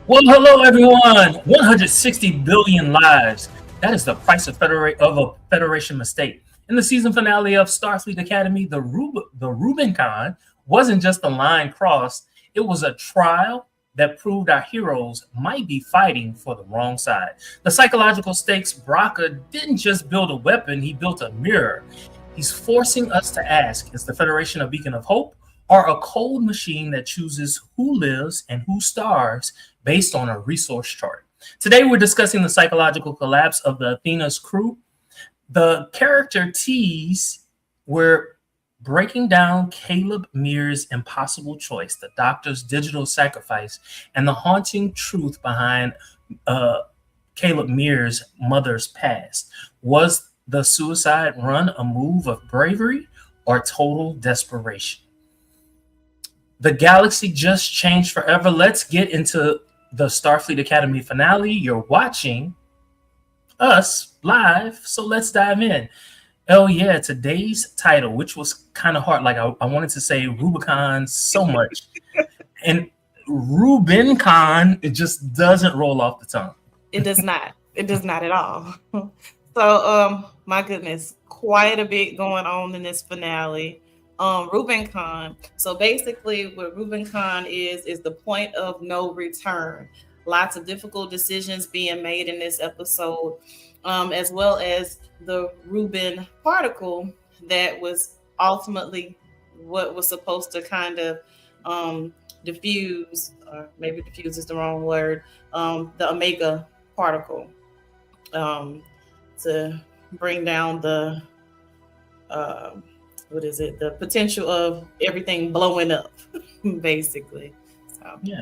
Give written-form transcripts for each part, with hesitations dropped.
Well, hello everyone. 160 billion lives. That is the price of a Federation mistake. In the season finale of Starfleet Academy, the Rubincon wasn't just a line crossed; it was a trial that proved our heroes might be fighting for the wrong side. The psychological stakes: Braka didn't just build a weapon; he built a mirror. He's forcing us to ask: is the Federation a beacon of hope, or a cold machine that chooses who lives and who starves based on a resource chart? Today, we're discussing the psychological collapse of the Athena's crew. The character tease, we're breaking down Caleb Mears' impossible choice, the doctor's digital sacrifice, and the haunting truth behind Caleb Mears' mother's past. Was the suicide run a move of bravery or total desperation? The galaxy just changed forever. Let's get into the Starfleet Academy finale. You're watching us live, so let's dive in. Oh yeah, today's title, which was kind of hard. Like I wanted to say Rubicon so much, and Rubincon, it just doesn't roll off the tongue. It does not. It does not at all. So, my goodness, quite a bit going on in this finale. Rubincon. So basically, what Rubincon is the point of no return. Lots of difficult decisions being made in this episode, as well as the Rubin particle that was ultimately what was supposed to kind of diffuse, or maybe diffuse is the wrong word, the omega particle, to bring down the uh, what is it? The potential of everything blowing up, basically. So Yeah,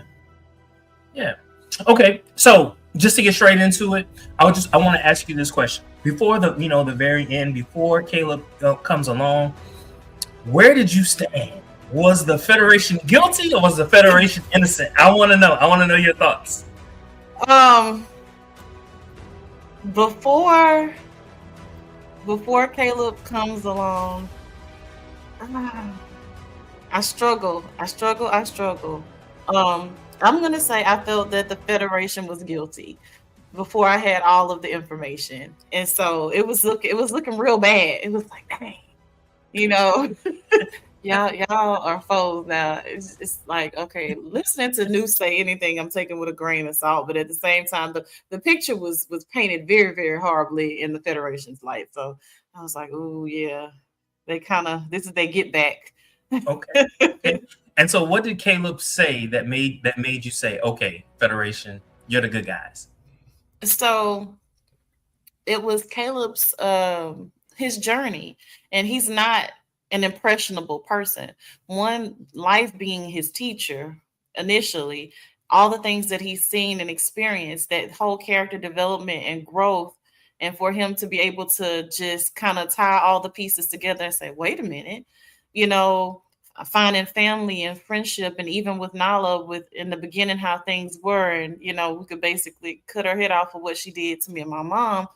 yeah. Okay, so just to get straight into it, I want to ask you this question before the very end, before Caleb comes along. Where did you stand? Was the Federation guilty or was the Federation innocent? I want to know. I want to know your thoughts. um before before Caleb comes along, ah, I struggle. I'm gonna say I felt that the Federation was guilty before I had all of the information, and so it was looking real bad. It was like, dang, you know, y'all are foes now. It's like, okay, listening to news say anything, I'm taking with a grain of salt, but at the same time, the picture was painted very very horribly in the Federation's light. So I was like, oh yeah, they kind of this is they get back. Okay. Okay. And so, what did Caleb say that made you say, "Okay, Federation, you're the good guys"? So it was Caleb's his journey, and he's not an impressionable person. One, life being his teacher initially, all the things that he's seen and experienced, that whole character development and growth, and for him to be able to just kind of tie all the pieces together and say, wait a minute, you know, finding family and friendship, and even with Nala, with in the beginning how things were, and we could basically cut her head off for what she did to me and my mom.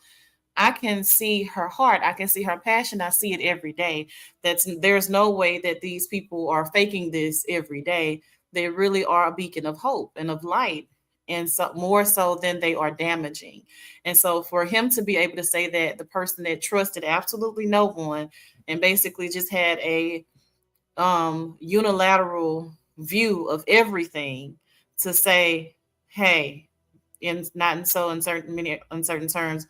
I can see her heart. I can see her passion. I see it every day. There's no way that these people are faking this every day. They really are a beacon of hope and of light, and so more so than they are damaging. And so for him to be able to say that the person that trusted absolutely no one and basically just had a unilateral view of everything, to say, hey, in not in so uncertain many uncertain terms,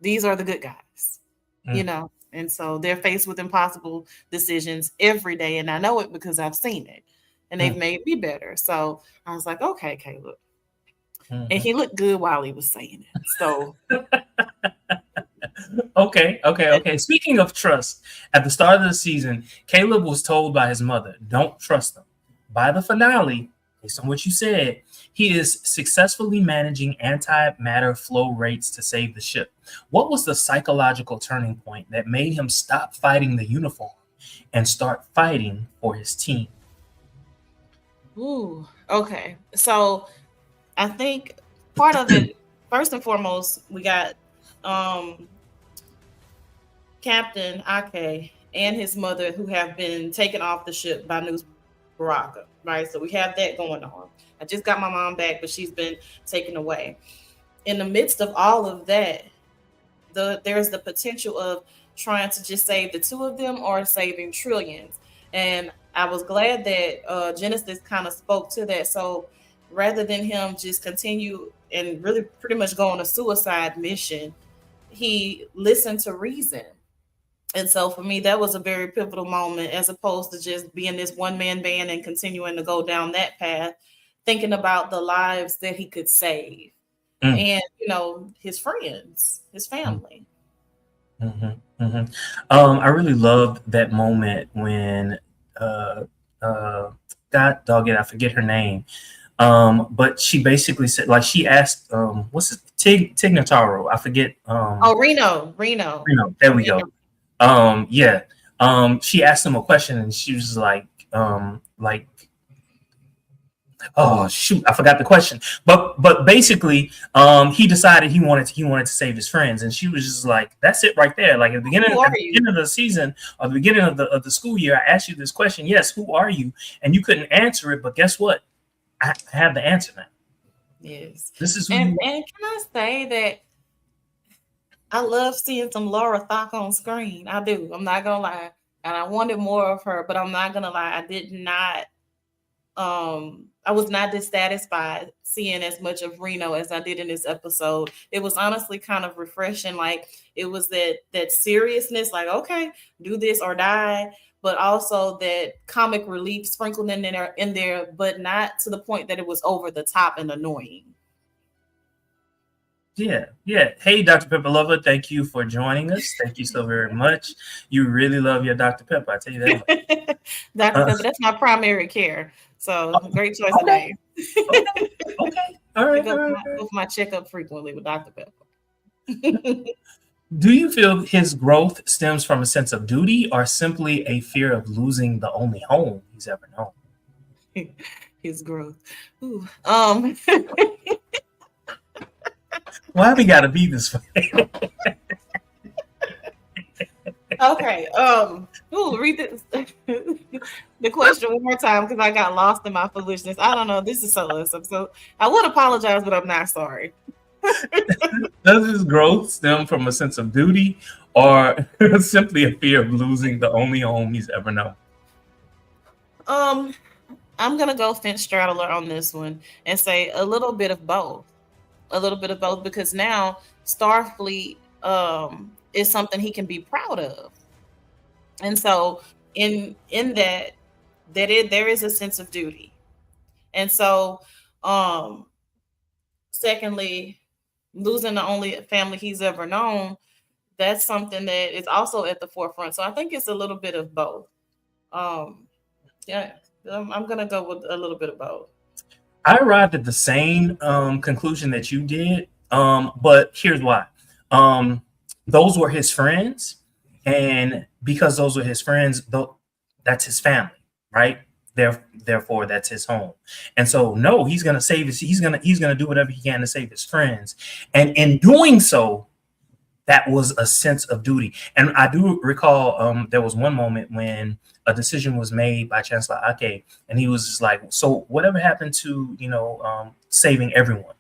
these are the good guys, Mm, and so they're faced with impossible decisions every day, and I know it because I've seen it, and they've mm, made me better. So I was like, okay, Caleb, and mhm. he looked good while he was saying it. So Okay, okay, okay. Speaking of trust, at the start of the season, Caleb was told by his mother, "Don't trust them." By the finale, based on what you said, he is successfully managing antimatter flow rates to save the ship. What was the psychological turning point that made him stop fighting the uniform and start fighting for his team? ooh, okay. So I think part of it, first and foremost, we got um Captain Ake and his mother, who have been taken off the ship by news. Braka, right? So we have that going on. I just got my mom back, but she's been taken away. In the midst of all of that, there's the potential of trying to just save the two of them or saving trillions. And I was glad that Genesis kind of spoke to that. So rather than him just continue and really pretty much go on a suicide mission, he listened to reason. And so for me, that was a very pivotal moment as opposed to just being this one man band and continuing to go down that path, thinking about the lives that he could save and, his friends, his family. I really loved that moment when, God dog it, I forget her name. But she basically said, like, she asked, what's it, Tignataro? I forget. Reno. There we go. She asked him a question, and she was like, oh shoot, I forgot the question. But basically, he decided he wanted to save his friends, and she was just like, that's it right there. Like at the beginning of the season, or the beginning of the school year, I asked you this question. Yes, who are you? And you couldn't answer it, but guess what? I have the answer now. Yes. This is and can I say that I love seeing some Laura Thought on screen. I do. I'm not gonna lie. And I wanted more of her, but I'm not gonna lie. I did not I was not dissatisfied seeing as much of Reno as I did in this episode. It was honestly kind of refreshing. Like it was that seriousness, like, okay, do this or die, but also that comic relief sprinkled in there, but not to the point that it was over the top and annoying. Yeah. Hey, Dr. Pepper Lover, thank you for joining us. Thank you so very much. You really love your Dr. Pepper, I tell you that. Dr. Pepper, that's my primary care. So great choice of name. Okay. All right. Go for my checkup frequently with Dr. Pepper. Do you feel his growth stems from a sense of duty or simply a fear of losing the only home he's ever known? His growth. Ooh. Why we gotta be this way? Okay. Read the question one more time because I got lost in my foolishness. I don't know. This is so awesome. So I would apologize, but I'm not sorry. Does his growth stem from a sense of duty or simply a fear of losing the only home he's ever known? I'm gonna go fence straddler on this one and say a little bit of both. A little bit of both, because now Starfleet is something he can be proud of. And so in that there is a sense of duty. And so secondly, losing the only family he's ever known, that's something that is also at the forefront. So I think it's a little bit of both. I'm gonna go with a little bit of both. I arrived at the same conclusion that you did, but here's why. Those were his friends, and because those were his friends, that's his family, right? Therefore, that's his home. And so, no, he's gonna save his. He's gonna do whatever he can to save his friends, and in doing so, that was a sense of duty. And I do recall there was one moment when a decision was made by Chancellor Ake, and he was just like, so whatever happened to, saving everyone?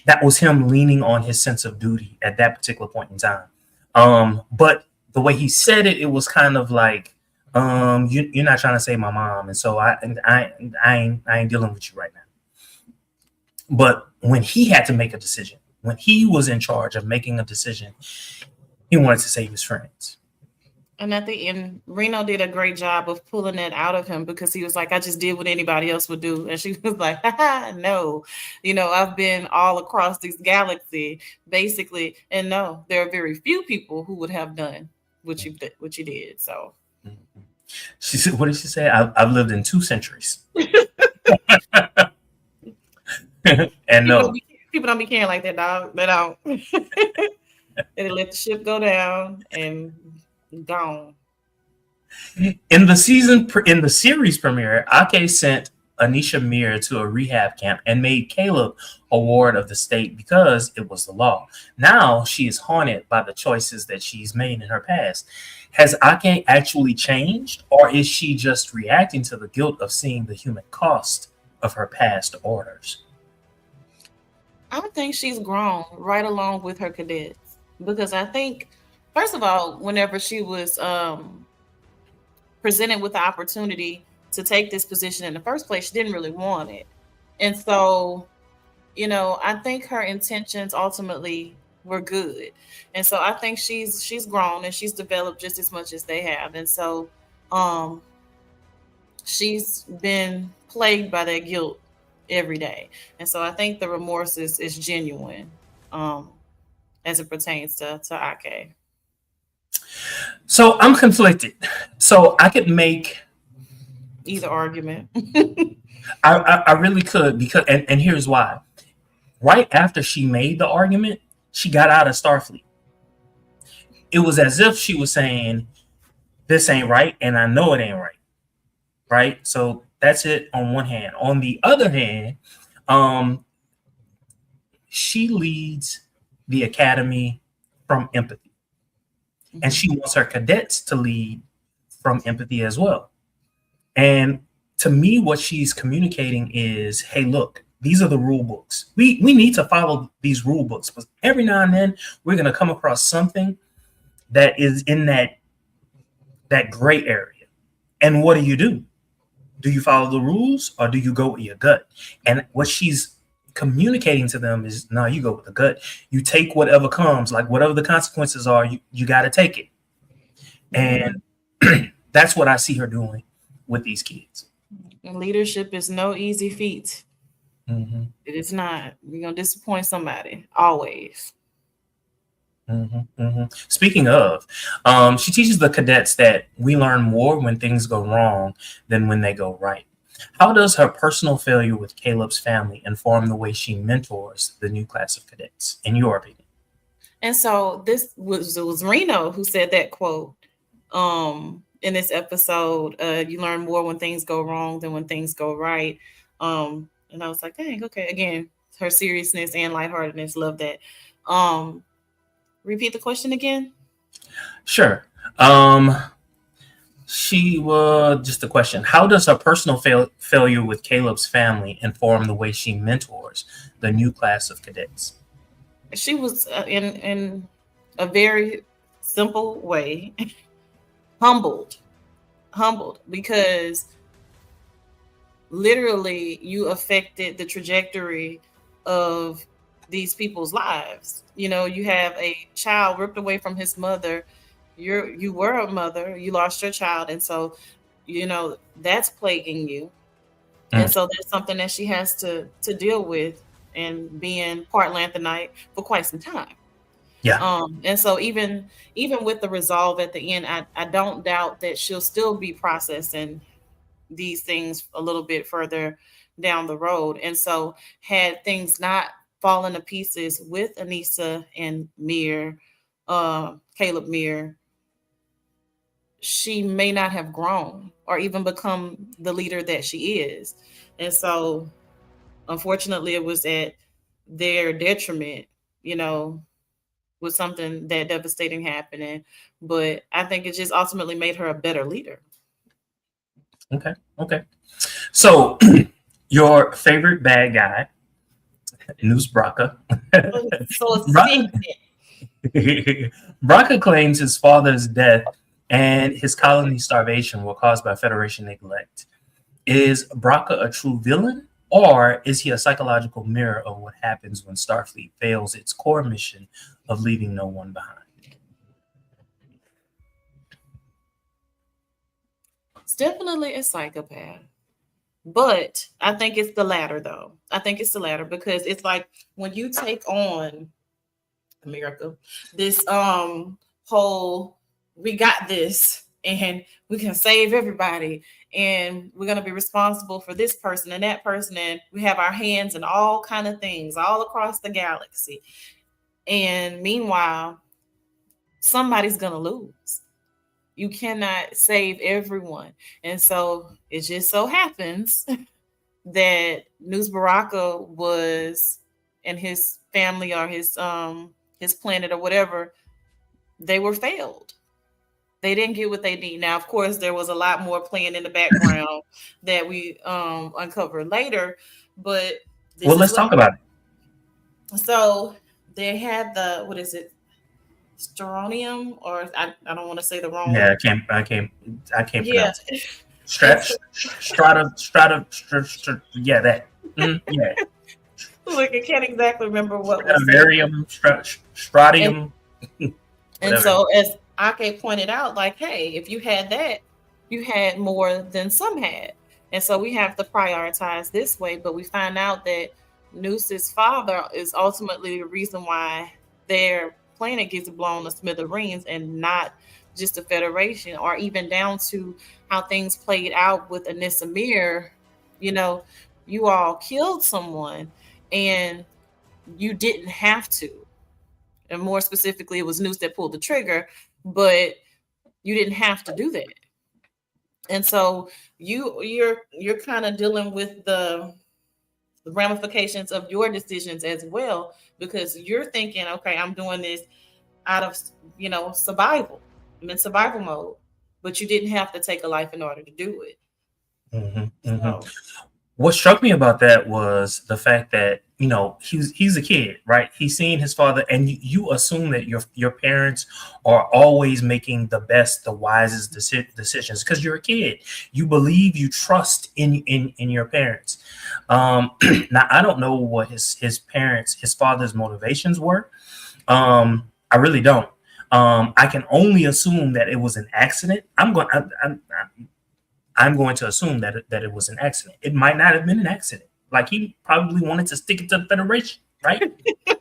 That was him leaning on his sense of duty at that particular point in time. But the way he said it, it was kind of like, you're not trying to save my mom. And so I ain't dealing with you right now. But when he had to make a decision, when he was in charge of making a decision, he wanted to save his friends. And at the end, Reno did a great job of pulling that out of him because he was like, I just did what anybody else would do. And she was like, no, I've been all across this galaxy, basically. And no, there are very few people who would have done what you did. So she said, what did she say? I've lived in 2 centuries. And no. People don't be caring like that, dog. They don't. They let the ship go down and gone. In the series premiere, Ake sent Anisha Mir to a rehab camp and made Caleb a ward of the state because it was the law. Now she is haunted by the choices that she's made in her past. Has Ake actually changed, or is she just reacting to the guilt of seeing the human cost of her past orders? I think she's grown right along with her cadets because I think, first of all, whenever she was presented with the opportunity to take this position in the first place, she didn't really want it. And so, I think her intentions ultimately were good. And so I think she's grown and she's developed just as much as they have. And so um she's been plagued by that guilt every day. And so I think the remorse is genuine um as it pertains to Ake. So I'm conflicted. So I could make Either argument. I really could because and here's why. Right after she made the argument, she got out of Starfleet. It was as if she was saying, "This ain't right, and I know it ain't right." Right. So that's it on one hand. On the other hand, um, she leads the academy from empathy, and she wants her cadets to lead from empathy as well. And to me, what she's communicating is, hey, look, these are the rule books. We need to follow these rule books, but every now and then we're going to come across something that is in that gray area. And what do? Do you follow the rules or do you go with your gut? And what she's communicating to them is, no, you go with the gut. You take whatever comes, like whatever the consequences are, you got to take it. And that's what I see her doing with these kids. And leadership is no easy feat. Mm-hmm. It is not. You're going to disappoint somebody, always. Mm-hmm, mm-hmm. Speaking of, she teaches the cadets that we learn more when things go wrong than when they go right. How does her personal failure with Caleb's family inform the way she mentors the new class of cadets, in your opinion? And so it was Reno who said that quote in this episode. You learn more when things go wrong than when things go right. And I was like, dang, okay. Again, her seriousness and lightheartedness, love that. Repeat the question again. Sure. She was just a question. How does her personal failure with Caleb's family inform the way she mentors the new class of cadets? She was in a very simple way humbled because literally you affected the trajectory of these people's lives. You have a child ripped away from his mother. You were a mother, you lost your child, and so that's plaguing you. And so there's something that she has to deal with, and being part Lanthanite for quite some time. Yeah. And so even with the resolve at the end, I don't doubt that she'll still be processing these things a little bit further down the road. And so had things not fallen to pieces with Anisha and Mir, Caleb Mir, she may not have grown or even become the leader that she is. And so unfortunately it was at their detriment, with something that devastating happening. But I think it just ultimately made her a better leader. Okay. So your favorite bad guy, News Braka. So Braka claims his father's death and his colony starvation were caused by Federation neglect. Is Braka a true villain, or is he a psychological mirror of what happens when Starfleet fails its core mission of leaving no one behind? It's definitely a psychopath. But I think it's the latter, though. I think it's the latter because it's like when you take on America, this whole we got this and we can save everybody and we're going to be responsible for this person and that person, and we have our hands in all kind of things all across the galaxy. And meanwhile, somebody's going to lose. You cannot save everyone. And so it just so happens that News Baraka was, and his family or his planet or whatever, they were failed. They didn't get what they need. Now, of course, there was a lot more playing in the background that we uncover later, but Well, this is let's what talk about it. so they had the, what is it, strontium, or I don't want to say the wrong. Yeah, I can't Yeah. pronounce it. It's Yeah, that. Yeah, Look, I can't exactly remember what was said. Stradivarium, And Stradium, and whatever. so, as Ake pointed out, like, hey, if you had that, you had more than some had. And so we have to prioritize this way. But we find out that Noose's father is ultimately the reason why their planet gets blown to smithereens, and not just the Federation, or even down to how things played out with Anissa Mir. You know, you all killed someone and you didn't have to. And more specifically, it was Noose that pulled the trigger, but you didn't have to do that. And so you're kind of dealing with the ramifications of your decisions as well, because you're thinking, okay, I'm doing this out of, survival. I'm in survival mode, but you didn't have to take a life in order to do it. So What struck me about that was the fact that he's a kid, right? He's seeing his father, and you assume that your parents are always making the best, the wisest decisions because you're a kid. You believe, you trust in your parents. Now I don't know what his father's motivations were. I really don't. I can only assume that it was an accident. I'm going to assume that it was an accident. It might not have been an accident. Like, he probably wanted to stick it to the Federation, right? He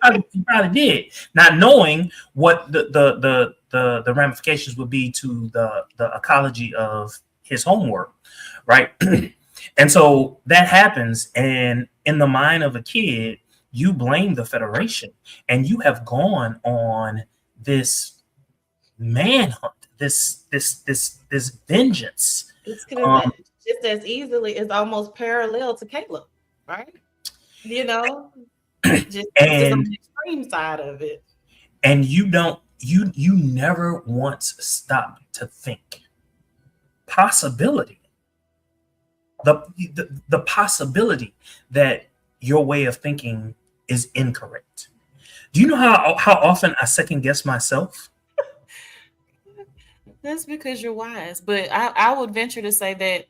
probably did, not knowing what the ramifications would be to the ecology of his homeworld, right? And so that happens, and in the mind of a kid, you blame the Federation, and you have gone on this manhunt, this vengeance. this could have been just as easily as almost parallel to Caleb, right? Just on And the extreme side of it. you never once stop to think possibility, the possibility that your way of thinking is incorrect. Do you know how often I second guess myself? That's because you're wise. But I would venture to say that,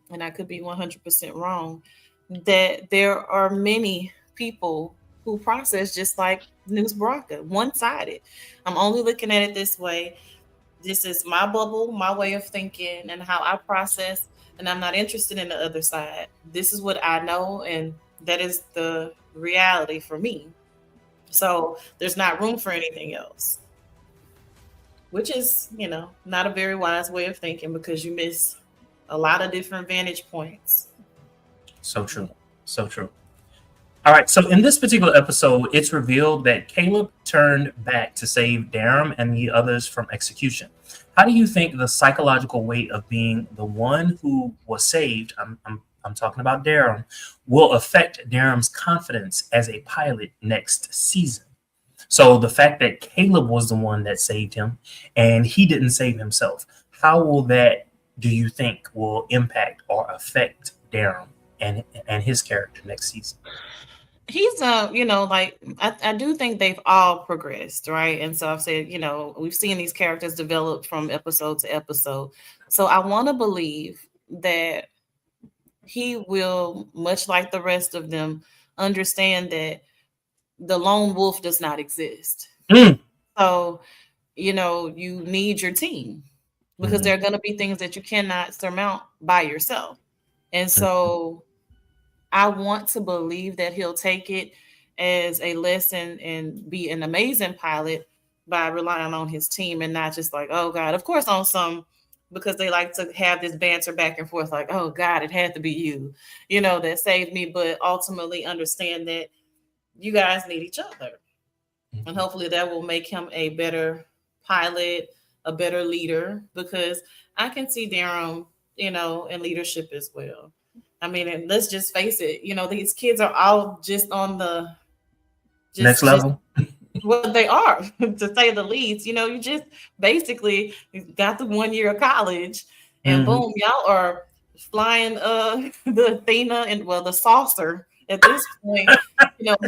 and I could be 100% wrong, that there are many people who process just like News Baraka, one-sided. I'm only looking at it this way. This is my bubble, my way of thinking, and how I process, and I'm not interested in the other side. This is what I know, and that is the reality for me. So there's not room for anything else, which is, not a very wise way of thinking, because you miss a lot of different vantage points. So true. So true. All right. So in this particular episode, it's revealed that Caleb turned back to save Darum and the others from execution. How do you think the psychological weight of being the one who was saved, I'm talking about Darum, will affect Darum's confidence as a pilot next season? So the fact that Caleb was the one that saved him and he didn't save himself, how will that, do you think, will impact or affect Darum and his character next season? He's like, I do think they've all progressed, right? And so I've said, we've seen these characters develop from episode to episode. So I want to believe that he will, much like the rest of them, understand that the lone wolf does not exist. So, you need your team, because there are going to be things that you cannot surmount by yourself. And so I want to believe that he'll take it as a lesson and be an amazing pilot by relying on his team, and not just like, oh God, of course, on some, because they like to have this banter back and forth, like, oh God, it had to be you, that saved me. But ultimately understand that you guys need each other. And hopefully that will make him a better pilot, a better leader, because I can see Darum, in leadership as well. I mean, and let's just face it, these kids are all just on the Next just level. well, they are, to say the least. You just basically got the 1 year of college, and Mhm. boom, y'all are flying the Athena and well the saucer at this point,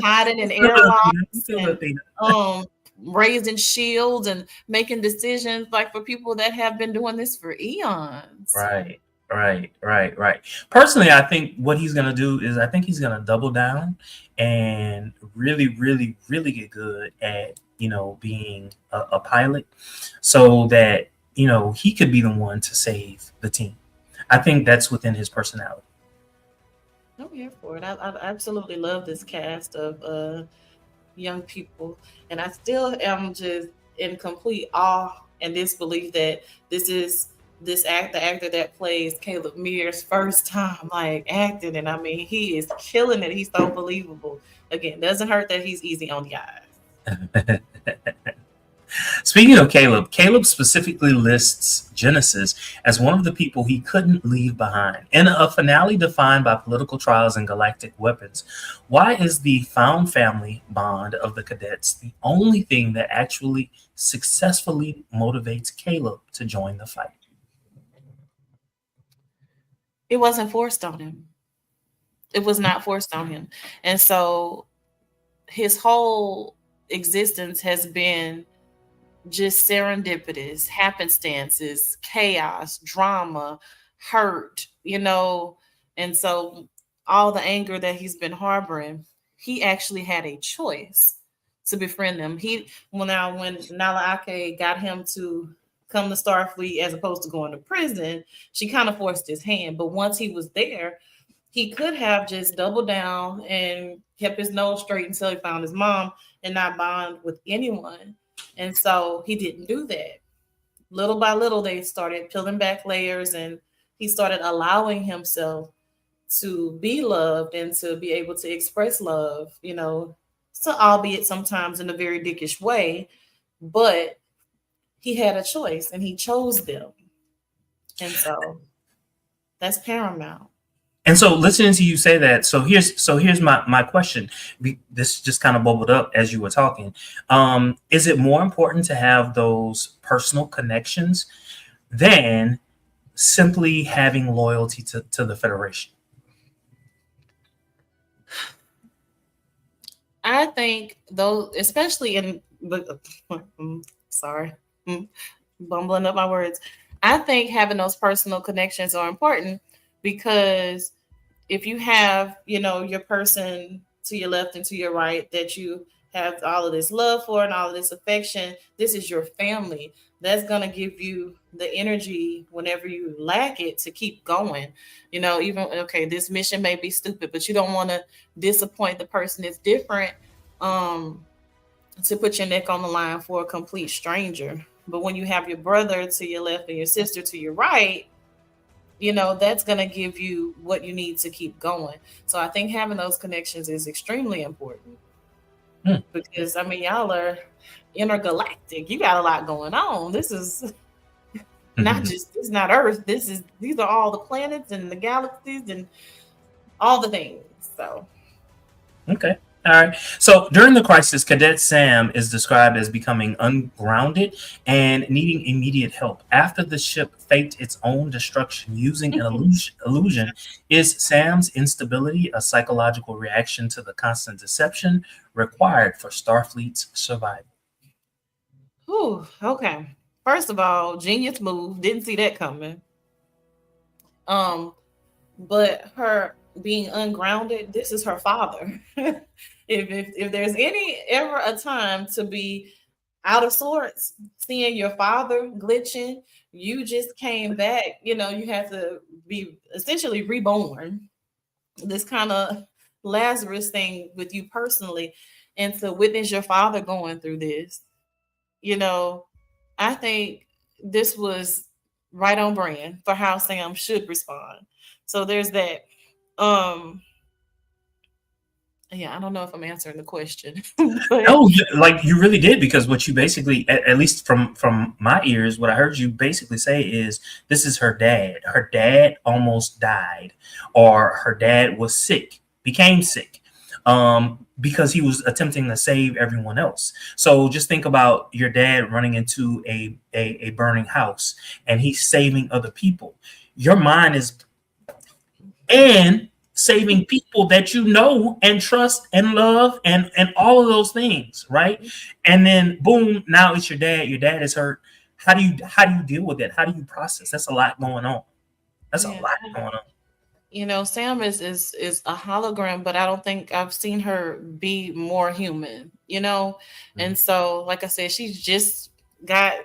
hiding in Still Athena. airlocks Still and Athena. raising shields and making decisions like for people that have been doing this for eons. Right, right. Personally, I think what he's gonna do is I think he's gonna double down and really, really, really get good at being a pilot, so that he could be the one to save the team. I think that's within his personality. I'm here for it. I absolutely love this cast of young people, and I still am just in complete awe and disbelief that this is the actor that plays Caleb Mears' first time like acting, and I mean he is killing it. He's so believable. Again, doesn't hurt that he's easy on the eyes. Speaking of Caleb, Caleb specifically lists Genesis as one of the people he couldn't leave behind. In a finale defined by political trials and galactic weapons, why is the found family bond of the cadets the only thing that actually successfully motivates Caleb to join the fight? It wasn't forced on him. It was not forced on him. And so his whole existence has been just serendipitous, happenstances, chaos, drama, hurt, and so all the anger that he's been harboring, he actually had a choice to befriend them. When Nala Ake got him to come to Starfleet as opposed to going to prison, she kind of forced his hand. But once he was there, he could have just doubled down and kept his nose straight until he found his mom and not bond with anyone. And so he didn't do that. Little by little, they started peeling back layers, and he started allowing himself to be loved and to be able to express love, so albeit sometimes in a very dickish way, but he had a choice and he chose them. And so that's paramount. And so listening to you say that, so here's my question. This just kind of bubbled up as you were talking. Is it more important to have those personal connections than simply having loyalty to the Federation? I think though, especially in sorry, bumbling up my words. I think having those personal connections are important because if you have, your person to your left and to your right that you have all of this love for and all of this affection, this is your family. That's going to give you the energy whenever you lack it to keep going. Even, okay, this mission may be stupid, but you don't want to disappoint the person that's different to put your neck on the line for a complete stranger. But when you have your brother to your left and your sister to your right, that's going to give you what you need to keep going. So I think having those connections is extremely important because, I mean, y'all are intergalactic. You got a lot going on. This is it's not Earth. These are all the planets and the galaxies and all the things. So. Okay. All right. So during the crisis, Cadet Sam is described as becoming ungrounded and needing immediate help. After the ship faked its own destruction using an illusion, is Sam's instability a psychological reaction to the constant deception required for Starfleet's survival? Whew, okay. First of all, genius move. Didn't see that coming. But her being ungrounded, this is her father. if there's ever a time to be out of sorts, seeing your father glitching, you just came back, you have to be essentially reborn. This kind of Lazarus thing with you personally, and to witness your father going through this, I think this was right on brand for how Sam should respond. So there's that. Um, Yeah, I don't know if I'm answering the question, No, like you really did, because what you basically, at least from my ears, what I heard you basically say is this is her dad. Her dad almost died, or her dad was sick, became sick, because he was attempting to save everyone else. So just think about your dad running into a burning house, and he's saving other people. Your mind is and saving people that you know and trust and love and all of those things, right? And then boom, now it's your dad. Your dad is hurt. How do you deal with it? How do you process? That's a lot going on. That's a yeah. lot going on. Sam is a hologram, but I don't think I've seen her be more human, And so, like I said, she just got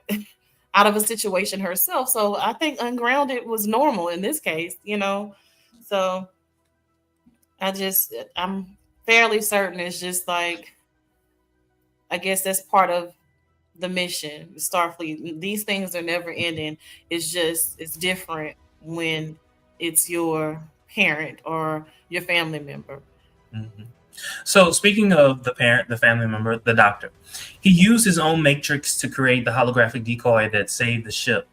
out of a situation herself. So I think ungrounded was normal in this case. So I'm fairly certain it's just like, I guess that's part of the mission, Starfleet. These things are never ending. It's different when it's your parent or your family member. Mm-hmm. So speaking of the parent, the family member, the doctor, he used his own matrix to create the holographic decoy that saved the ship,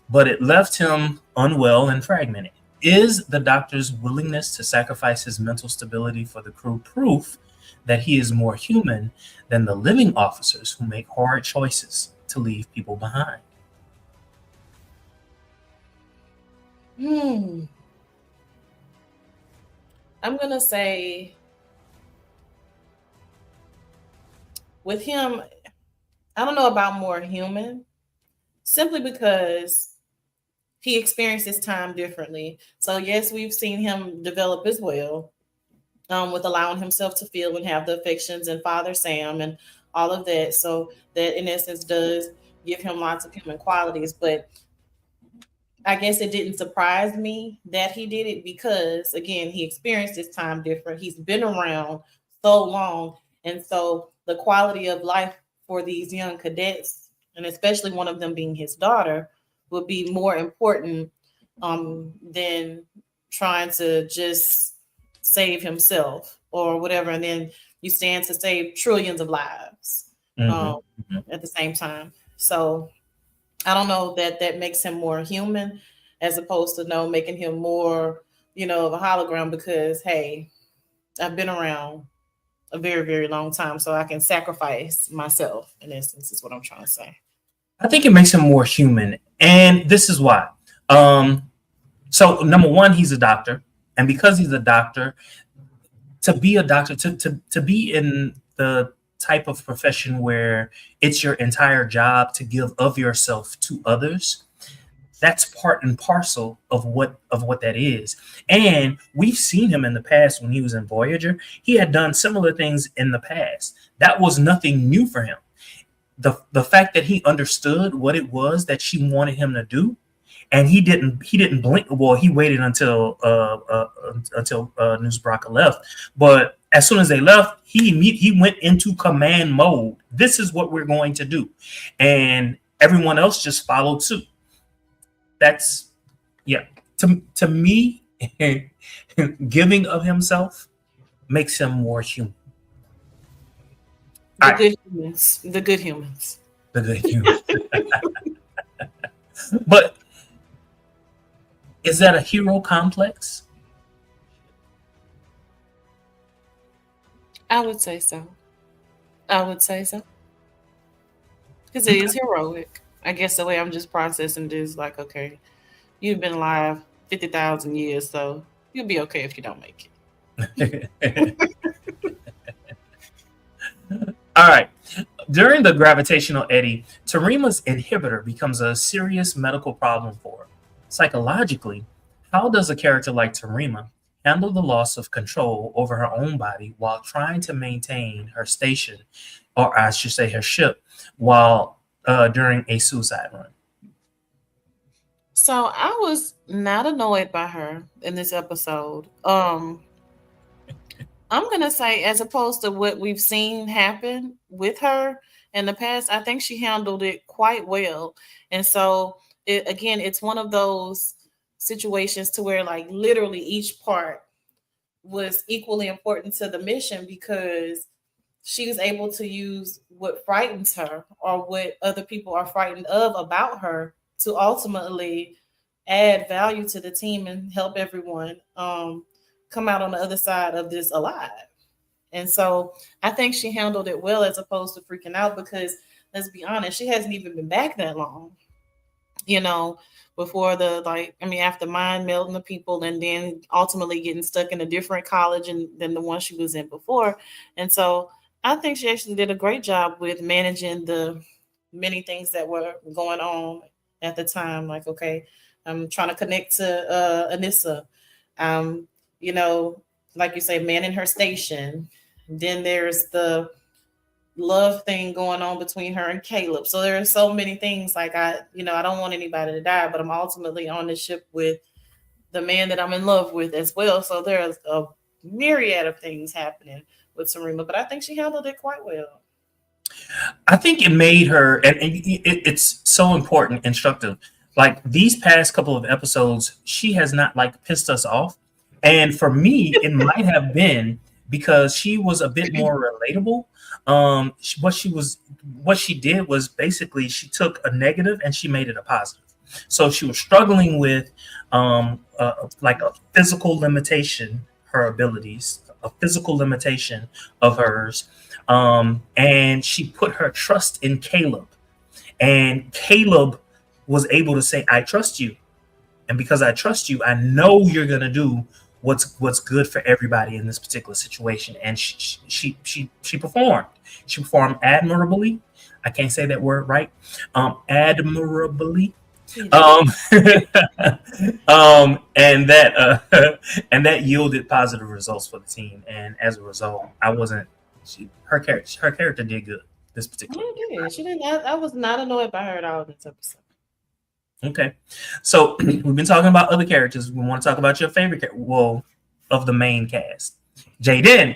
but it left him unwell and fragmented. Is the doctor's willingness to sacrifice his mental stability for the crew proof that he is more human than the living officers who make hard choices to leave people behind? Hmm. I'm gonna say with him, I don't know about more human, simply because he experienced his time differently. So yes, we've seen him develop as well, with allowing himself to feel and have the affections and Father Sam and all of that. So that in essence does give him lots of human qualities. But I guess it didn't surprise me that he did it because, again, he experienced his time different. He's been around so long. And so the quality of life for these young cadets, and especially one of them being his daughter, would be more important, than trying to just save himself or whatever. And then you stand to save trillions of lives, Mm-hmm. um, at the same time. So I don't know that that makes him more human as opposed to no making him more, of a hologram because hey, I've been around a very, very long time, so I can sacrifice myself in essence is what I'm trying to say. I think it makes him more human, and this is why. Um, so number one, he's a doctor, and because he's a doctor, to be a doctor, to be in the type of profession where it's your entire job to give of yourself to others, that's part and parcel of what that is. And we've seen him in the past when he was in Voyager. He had done similar things in the past. That was nothing new for him. The fact that he understood what it was that she wanted him to do, and he didn't blink. Well, he waited until News Braka left, but as soon as they left, he went into command mode. This is what we're going to do, and everyone else just followed suit. That's yeah. To me, giving of himself makes him more human. All The right, good humans, the good humans. the good human. But is that a hero complex? I would say so. I would say so because it is Okay. heroic. I guess the way I'm just processing this, like, okay, you've been alive 50,000 years, so you'll be okay if you don't make it. All right. During the gravitational eddy, Tarima's inhibitor becomes a serious medical problem for her. Psychologically, how does a character like Tarima handle the loss of control over her own body while trying to maintain her station, or I should say her ship, while during a suicide run? So I was not annoyed by her in this episode. I'm gonna say, as opposed to what we've seen happen with her in the past, I think she handled it quite well. And so, again, it's one of those situations to where, like, literally each part was equally important to the mission because she was able to use what frightens her or what other people are frightened of about her to ultimately add value to the team and help everyone come out on the other side of this alive. And so I think she handled it well as opposed to freaking out because let's be honest, she hasn't even been back that long, you know, before after mind melding the people and then ultimately getting stuck in a different college than the one she was in before. And so I think she actually did a great job with managing the many things that were going on at the time. Like, okay, I'm trying to connect to Anissa. Um, you know, like you say, manning her station. Then there's the love thing going on between her and Caleb. So there are so many things like I don't want anybody to die, but I'm ultimately on the ship with the man that I'm in love with as well. So there's a myriad of things happening with Sarima, but I think she handled it quite well. I think it made her, and it's so important, instructive. Like these past couple of episodes, she has not like pissed us off. And for me, it might have been because she was a bit more relatable. What she did was basically she took a negative and she made it a positive. So she was struggling with like a physical limitation, her abilities, a physical limitation of hers. And she put her trust in Caleb. And Caleb was able to say, I trust you. And because I trust you, I know you're going to do what's good for everybody in this particular situation. And she performed. She performed admirably. I can't say that word right. Admirably. And that and that yielded positive results for the team. And as a result, her character did good this particular. She didn't. I was not annoyed by her at all this episode. Okay, so we've been talking about other characters. We want to talk about your favorite of the main cast, Jaden.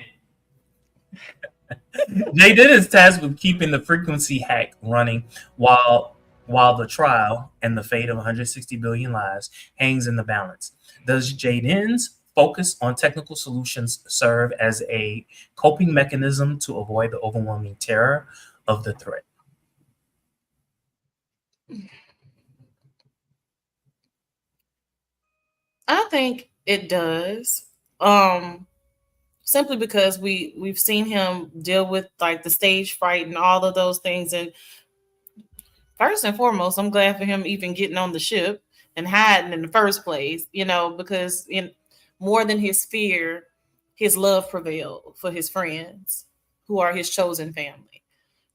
Jaden is tasked with keeping the frequency hack running while the trial and the fate of 160 billion lives hangs in the balance. Does Jaden's focus on technical solutions serve as a coping mechanism to avoid the overwhelming terror of the threat? I think it does. Simply because we've seen him deal with like the stage fright and all of those things. And first and foremost, I'm glad for him even getting on the ship and hiding in the first place, because more than his fear, his love prevailed for his friends who are his chosen family.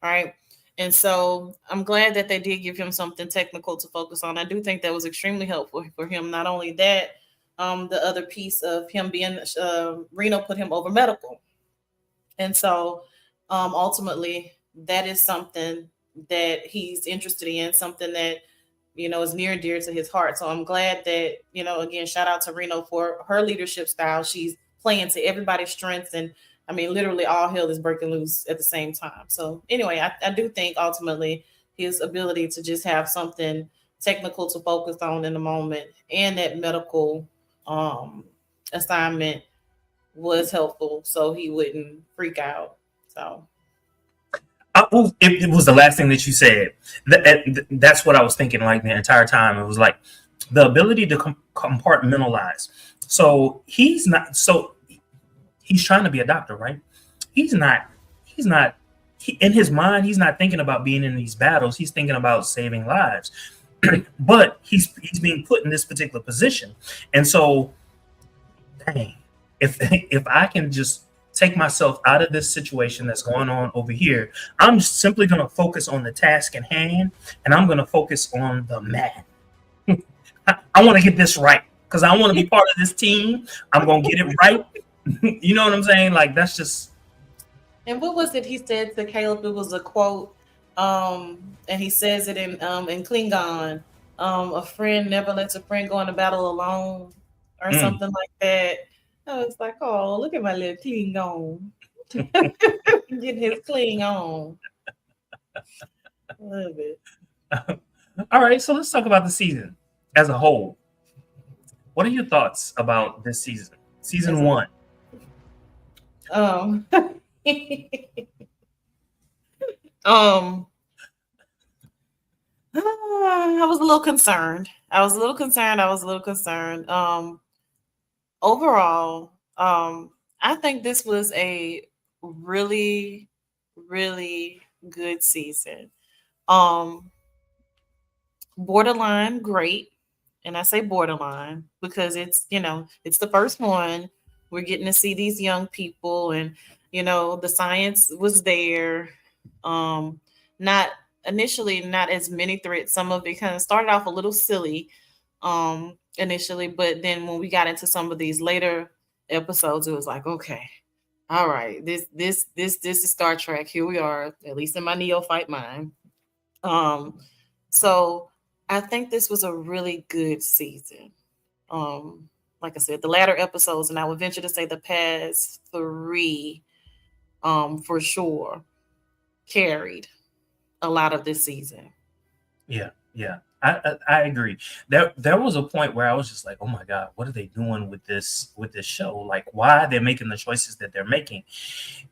Right. And so I'm glad that they did give him something technical to focus on. I do think that was extremely helpful for him. Not only that, the other piece of him being Reno put him over medical. And so ultimately, that is something that he's interested in, something that, is near and dear to his heart. So I'm glad that, again, shout out to Reno for her leadership style. She's playing to everybody's strengths. And I mean, literally all hell is breaking loose at the same time. So anyway, I do think ultimately his ability to just have something technical to focus on in the moment and that medical assignment was helpful so he wouldn't freak out. So it was the last thing that you said. That's what I was thinking like the entire time. It was like the ability to compartmentalize. So he's trying to be a doctor, right? He's not in his mind, he's not thinking about being in these battles. He's thinking about saving lives. But he's being put in this particular position. And so, dang, if I can just take myself out of this situation that's going on over here, I'm simply going to focus on the task in hand, and I'm going to focus on the man. I want to get this right because I want to be part of this team. I'm going to get it right. You know what I'm saying? Like, that's just... And what was it he said to Caleb? It was a quote, and he says it in Klingon. A friend never lets a friend go into battle alone, or something like that. I was like, oh, look at my little Klingon. Getting his Klingon. Love it. All right, so let's talk about the season as a whole. What are your thoughts about this season? Season 1. Um, um, I was a little concerned. I was a little concerned. I was a little concerned. Overall, I think this was a really, really good season. Um, Borderline great, and I say borderline because it's it's the first one. We're getting to see these young people, and the science was there. um Not initially, not as many threats. Some of it kind of started off a little silly initially, but then when we got into some of these later episodes, it was like, okay, all right, this is Star Trek. Here we are, at least in my neophyte mind. um so I think this was a really good season. Like I said, the latter episodes, and I would venture to say the past three, for sure, carried a lot of this season. Yeah, yeah, I agree. There was a point where I was just like, oh my god, what are they doing with this show? Like, why are they making the choices that they're making?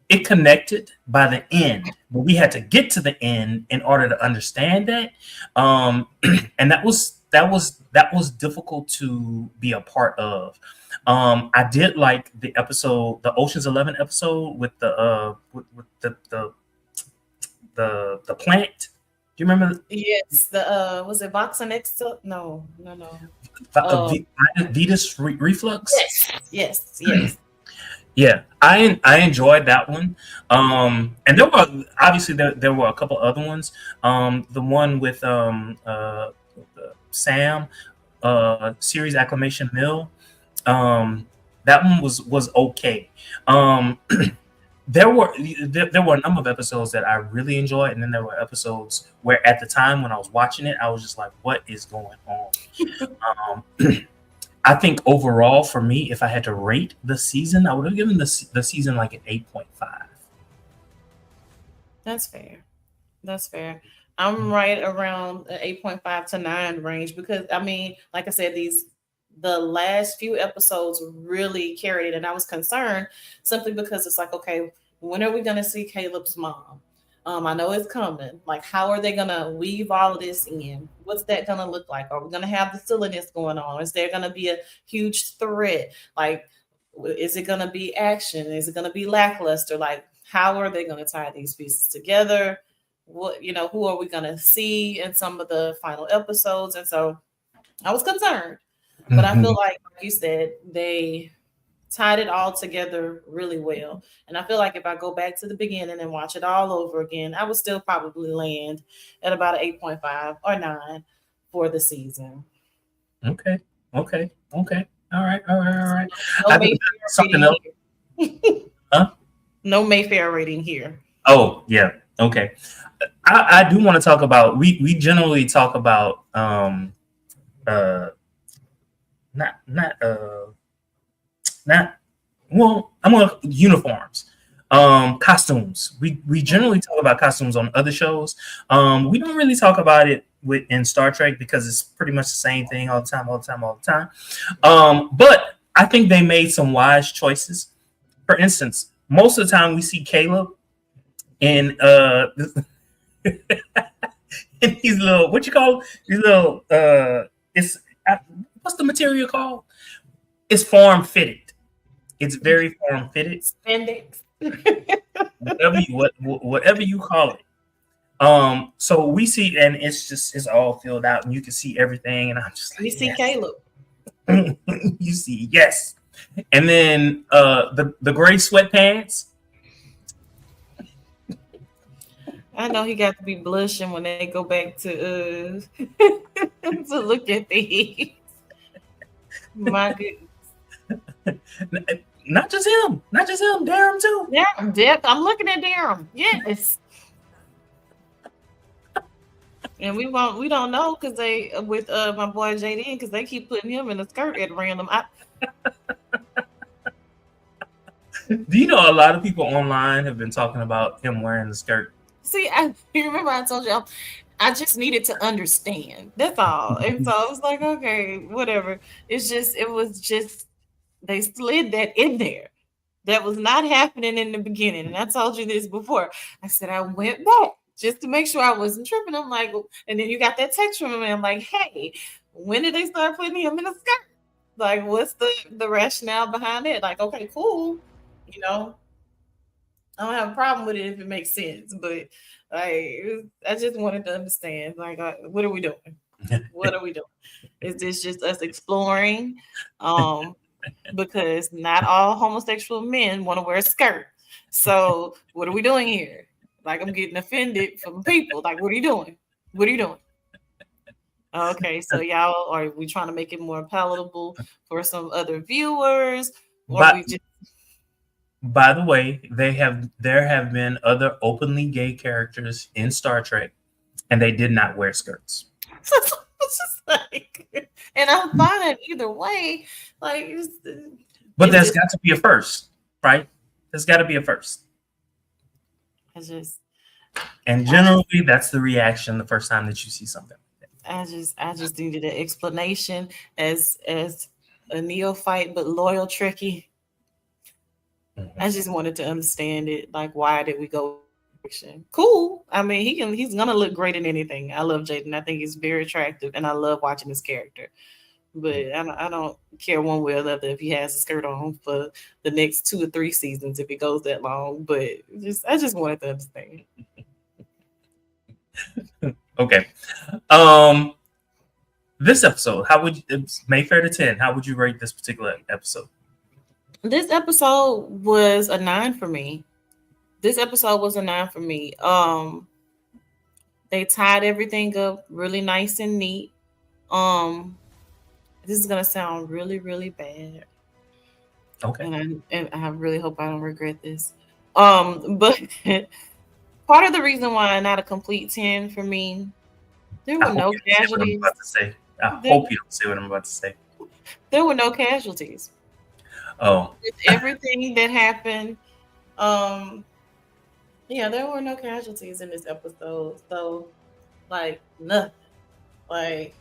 It connected by the end, but we had to get to the end in order to understand that. And that was difficult to be a part of. I did like the episode, the Ocean's 11 episode with with the plant. Do you remember Yes, the was it Boxer next to no, no, no. Um Venus reflux? yes, yes, yes. Yeah, I enjoyed that one. And there were obviously there were a couple other ones. The one with Sam, series acclamation mill. Um, that one was okay. Um, there were a number of episodes that I really enjoyed, and then there were episodes where at the time when I was watching it, I was just like, "What is going on?" Um, I think overall, for me, if I had to rate the season, I would have given the season like an 8.5. That's fair. That's fair. I'm right around 8.5 to 9 range because I mean, like I said, these the last few episodes really carried it, and I was concerned simply because it's like, okay, when are we gonna see Caleb's mom? I know it's coming. Like, how are they gonna weave all of this in? What's that gonna look like? Are we gonna have the silliness going on? Is there gonna be a huge threat? Like, is it gonna be action? Is it gonna be lackluster? Like, how are they gonna tie these pieces together? What who are we gonna see in some of the final episodes? And so I was concerned, but I feel like you said, they tied it all together really well. And I feel like if I go back to the beginning and watch it all over again, I would still probably land at about an 8.5 or 9 for the season. Okay, okay, okay. All right, all right, all right. No I think Mayfair that's something rating else. here. Huh? No Mayfair rating here. Oh, yeah. Okay. I do want to talk about. We generally talk about uh not not not well, I'm on uniforms, costumes. We generally talk about costumes on other shows. We don't really talk about it in Star Trek because it's pretty much the same thing all the time, all the time, all the time. But I think they made some wise choices. For instance, most of the time we see Caleb in in these little, what you call these little, it's what's the material called? It's form fitted. It's very form fitted. Spandex. Whatever you call it. So we see, and it's all filled out, and you can see everything, and I'm just We like, see yes. Caleb. You see, yes. And then the gray sweatpants. I know he got to be blushing when they go back to to look at these. My goodness. Not just him, not just him, Darren too. Yeah, Dip. I'm looking at Durham. Yes. And we don't know because they with my boy JD because they keep putting him in a skirt at random. Do you know a lot of people online have been talking about him wearing the skirt? See, you remember I told you I just needed to understand. That's all. And so I was like, okay, whatever. It was just they slid that in there. That was not happening in the beginning. And I told you this before. I said I went back just to make sure I wasn't tripping. I'm like, and then you got that text from him, and I'm like, hey, when did they start putting him in a skirt? Like, what's the rationale behind it? Like, okay, cool. You know, I don't have a problem with it if it makes sense, but like, I just wanted to understand, like, what are we doing? What are we doing? Is this just us exploring? Because not all homosexual men want to wear a skirt. So what are we doing here? Like, I'm getting offended from people. Like, what are you doing? What are you doing? Okay, so y'all, are we trying to make it more palatable for some other viewers, or we just? By the way, there have been other openly gay characters in Star Trek, and they did not wear skirts. It's just like, and I'm fine either way. Like, but there's got to be a first, right? There's got to be a first. And generally, that's the reaction the first time that you see something. I just needed an explanation as a neophyte but loyal Trekkie. Mm-hmm. I just wanted to understand it. Like, why did we go? Cool. I mean, he's gonna look great in anything. I love Jaden. I think he's very attractive, and I love watching his character. But I don't care one way or the other if he has a skirt on for the next 2 or 3 seasons if it goes that long. But I just wanted to understand. Okay. This episode, it's Mayfair to 10. How would you rate this particular episode? This episode was a 9 for me. They tied everything up really nice and neat. This is gonna sound really, really bad. Okay. And I really hope I don't regret this. But part of the reason why not a complete 10 for me, there were no casualties. I hope you don't say what I'm about to say. There were no casualties. Oh. With everything that happened, yeah, there were no casualties in this episode. So, like, nothing. Like,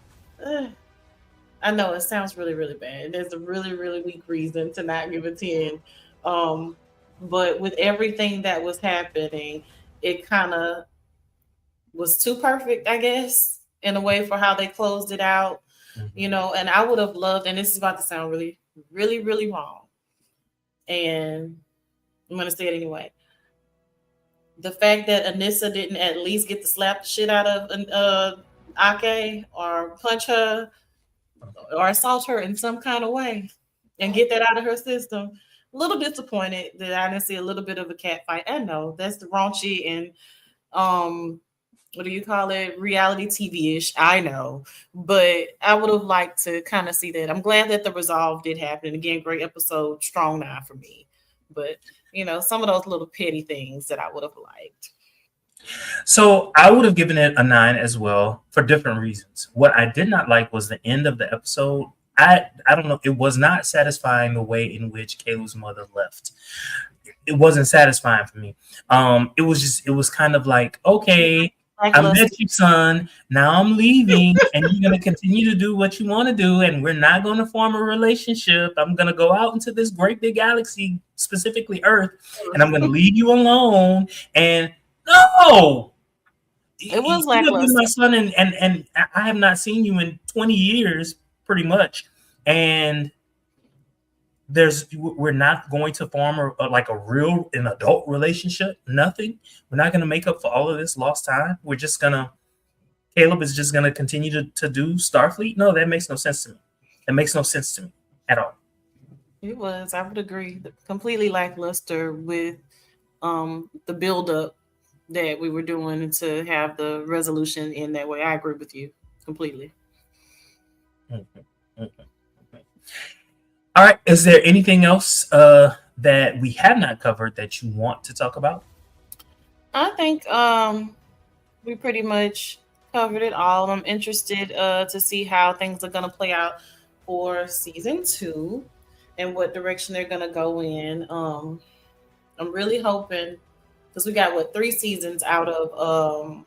I know it sounds really, really bad. There's a really, really weak reason to not give a 10. But with everything that was happening, it kind of was too perfect, I guess, in a way for how they closed it out. Mm-hmm. And I would have loved, and this is about to sound really, really, really wrong. And I'm going to say it anyway. The fact that Anisha didn't at least get to slap the shit out of Ake or punch her or assault her in some kind of way and get that out of her system. A little disappointed that I didn't see a little bit of a cat fight. I know that's the raunchy and what do you call it? Reality TV-ish. I know, but I would have liked to kind of see that. I'm glad that the resolve did happen. And again, great episode, strong 9 for me. But some of those little petty things that I would have liked. So I would have given it a 9 as well for different reasons. What I did not like was the end of the episode. I don't know. It was not satisfying the way in which Caleb's mother left. It wasn't satisfying for me. It was kind of like, okay, I met you, son. Now I'm leaving, and you're going to continue to do what you want to do, and we're not going to form a relationship. I'm going to go out into this great big galaxy, specifically Earth, and I'm going to leave you alone. And no! It was lackluster. My son, and I have not seen you in 20 years, pretty much. And we're not going to form an adult relationship. Nothing. We're not going to make up for all of this lost time. Caleb is just going to continue to do Starfleet. No, that makes no sense to me. That makes no sense to me at all. It was. I would agree. Completely lackluster with the buildup that we were doing to have the resolution in that way. I agree with you completely. Okay. All right. Is there anything else that we have not covered that you want to talk about? I think we pretty much covered it all. I'm interested to see how things are going to play out for season 2 and what direction they're going to go in. I'm really hoping, because we got 3 seasons out of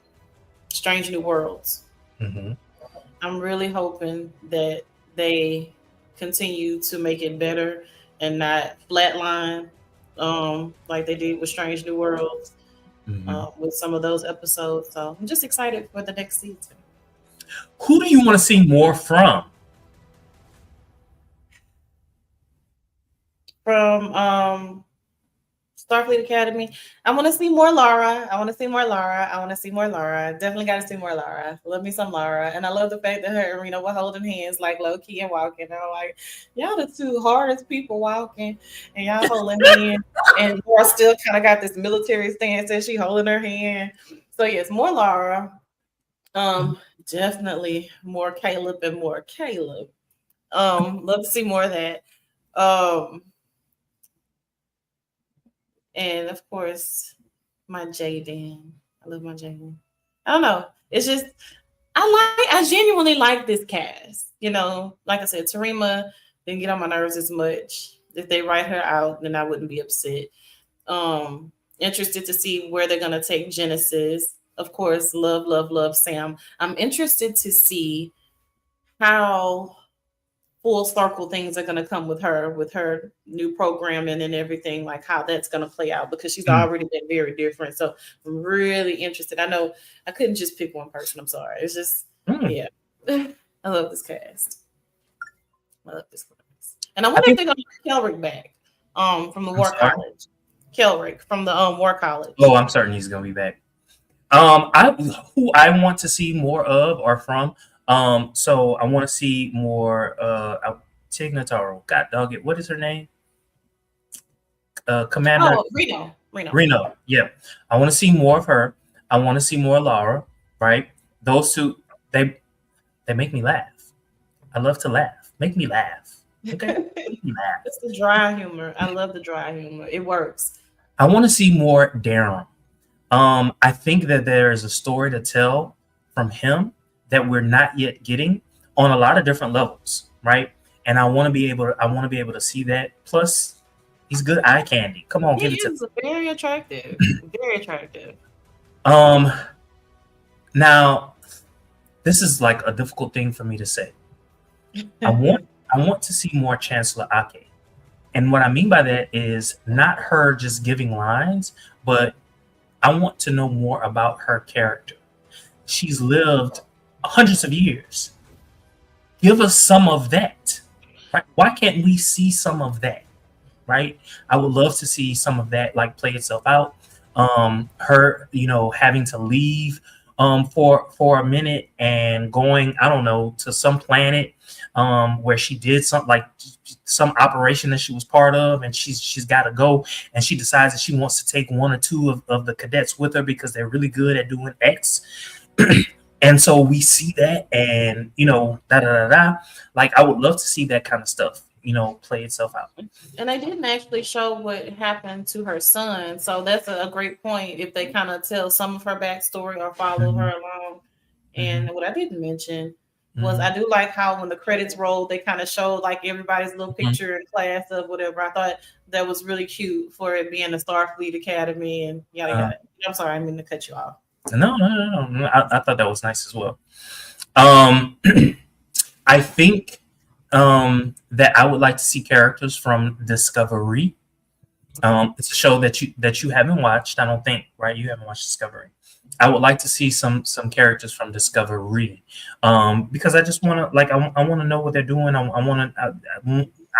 Strange New Worlds. Mm-hmm. I'm really hoping that they continue to make it better and not flatline like they did with Strange New Worlds, with some of those episodes. So I'm just excited for the next season. Who do you want to see more from? From Starfleet Academy. I want to see more Laura. I want to see more Laura. I want to see more Laura. Definitely got to see more Laura. Love me some Laura. And I love the fact that her and Reno were holding hands like low key and walking. And I'm like, y'all the two hardest people walking and y'all holding hands. And Laura still kind of got this military stance that she holding her hand. So yes, more Laura. Definitely more Caleb and more Caleb. Love to see more of that. And of course, my Jaden. I love my Jaden. I don't know. It's just I genuinely like this cast. You know, like I said, Tarima didn't get on my nerves as much. If they write her out, then I wouldn't be upset. Interested to see where they're gonna take Genesis. Of course, love Sam. I'm interested to see how full circle things are going to come with her new programming and everything, like how that's going to play out, because she's already been very different. So I'm really interested. I know I couldn't just pick one person. I'm sorry. It's just, yeah. I love this cast. I love this cast. And I wonder if they're going to get Kelrick back from the War College. Kelrick from the War College. Oh, I'm certain he's going to be back. Who I want to see more of or from. So I want to see more Tignataro. God dog it. What is her name? Commander. Oh, Reno. Yeah. I want to see more of her. I want to see more Laura. Right. Those two, they make me laugh. I love to laugh. Make me laugh. Okay. Make me laugh. It's the dry humor. I love the dry humor. It works. I want to see more Darren. I think that there is a story to tell from him that we're not yet getting on a lot of different levels, right? And I want to be able to see that. Plus, he's good eye candy. Come on, give it to me. He's very attractive. Very attractive. Now, this is like a difficult thing for me to say. I want to see more Chancellor Ake. And what I mean by that is not her just giving lines, but I want to know more about her character. She's lived hundreds of years. Give us some of that. Right? Why can't we see some of that? Right? I would love to see some of that like play itself out. Her, having to leave for a minute and going, I don't know, to some planet where she did some operation that she was part of, and she's got to go, and she decides that she wants to take one or two of the cadets with her because they're really good at doing X. And so we see that, and like I would love to see that kind of stuff, play itself out. And they didn't actually show what happened to her son, so that's a great point if they kind of tell some of her backstory or follow her along. And what I didn't mention was I do like how when the credits rolled, they kind of showed like everybody's little picture in class of whatever. I thought that was really cute for it being the Starfleet Academy and yada yada. I'm sorry, I didn't mean to cut you off. No. I thought that was nice as well. I think that I would like to see characters from Discovery. It's a show that you haven't watched, I don't think, right? You haven't watched Discovery. I would like to see some characters from Discovery, because I just want to I want to know what they're doing. I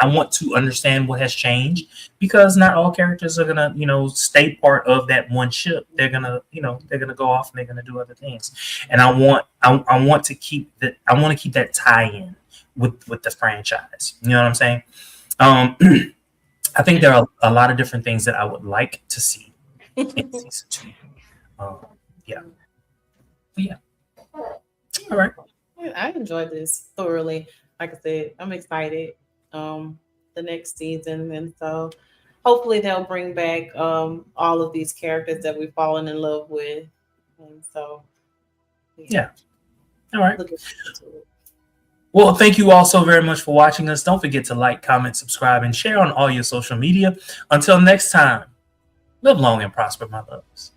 want to understand what has changed, because not all characters are gonna stay part of that one ship. They're gonna go off and they're gonna do other things. And I want to keep that tie-in with the franchise. You know what I'm saying? I think there are a lot of different things that I would like to see in season 2. Yeah. All right. I enjoyed this thoroughly. Like I said, I'm excited the next season, and so hopefully they'll bring back all of these characters that we've fallen in love with. And so yeah. All right. Well, thank you all so very much for watching us. Don't forget to like, comment, subscribe, and share on all your social media. Until next time, live long and prosper, my loves.